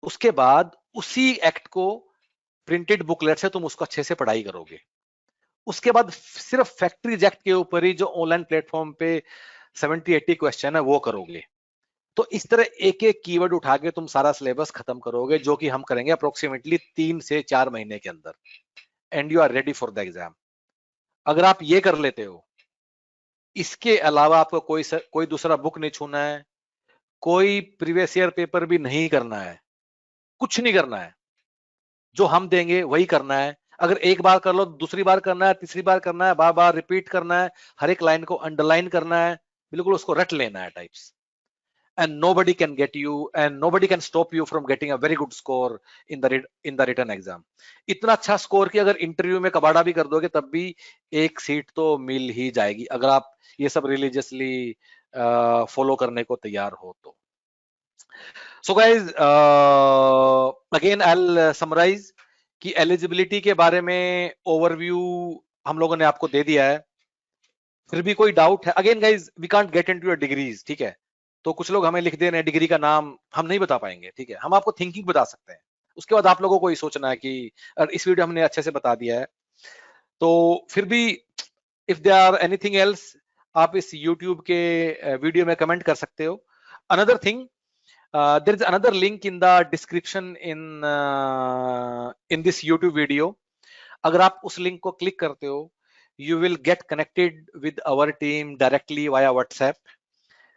S1: उसके बाद उसी एक्ट को प्रिंटेड बुकलेट से तुम उसको अच्छे से पढ़ाई करोगे। उसके बाद सिर्फ फैक्ट्रीज एक्ट के ऊपर ही जो ऑनलाइन प्लेटफॉर्म पे 70-80 क्वेश्चन है वो करोगे। तो इस तरह एक एक कीवर्ड उठा के तुम सारा सिलेबस खत्म करोगे, जो कि हम करेंगे अप्रोक्सीमेटली 3 से 4 महीने के अंदर, and you are ready for the exam. अगर आप ये कर लेते हो, इसके अलावा आपको कोई दूसरा बुक नहीं छूना है, कोई प्रीवियस ईयर पेपर भी नहीं करना है, कुछ नहीं करना है, जो हम देंगे वही करना है। अगर एक बार कर लो, दूसरी बार करना है, तीसरी बार करना है, बार बार रिपीट करना है, हर एक लाइन को अंडरलाइन करना है, बिल्कुल उसको रट लेना है types, and nobody can get you and nobody can stop you from getting a very good score in the written exam. इतना अच्छा स्कोर कि अगर इंटरव्यू में कबाड़ा भी कर दोगे तब भी एक सीट तो मिल ही जाएगी, अगर आप ये सब रिलीजियसली फॉलो करने को तैयार हो तो। So guys again I will summarise कि एलिजिबिलिटी के बारे में ओवरव्यू हम लोगों ने आपको दे दिया है। फिर भी कोई डाउट है, again guys we can't get into your degrees, ठीक है। तो कुछ लोग हमें लिख दे रहे हैं डिग्री का नाम, हम नहीं बता पाएंगे, ठीक है। हम आपको थिंकिंग बता सकते हैं, उसके बाद आप लोगों को ही सोचना है कि इस वीडियो हमने अच्छे से बता दिया है। तो फिर भी if there are anything else, आप इस यूट्यूब के वीडियो में कमेंट कर सकते हो। Another thing, there is another link in the description in this YouTube video. अगर आप उस लिंक को क्लिक करते हो, you will get connected with our team directly via WhatsApp.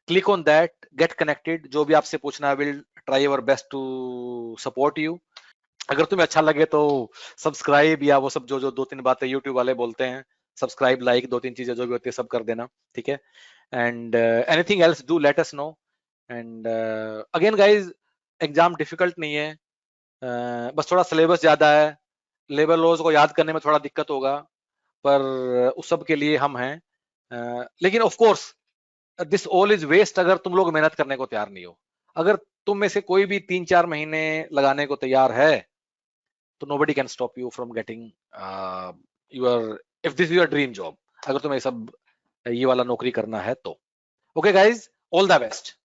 S1: Click on that, get connected. जो भी आपसे पूछना है, we'll try our best to support you. अगर तुम्हें अच्छा लगे तो सब्सक्राइब या वो सब जो जो 2-3 बातें YouTube वाले बोलते हैं, सब्सक्राइब, लाइक, 2-3 चीजें जो भी होती है सब कर देना, ठीक है। And anything else do let us know. And again guys, exam difficult नहीं है, बस थोड़ा सिलेबस ज्यादा है, लेबर लॉज को याद करने में थोड़ा दिक्कत होगा, पर उस सब के लिए हम हैं। लेकिन of course this all is waste अगर तुम लोग मेहनत करने को तैयार नहीं हो। अगर तुम में से कोई भी 3-4 महीने लगाने को तैयार है, तो nobody can stop you from getting your, if this is your dream job, अगर तुम्हें सब ये वाला नौकरी करना है तो। Okay guys, all the best.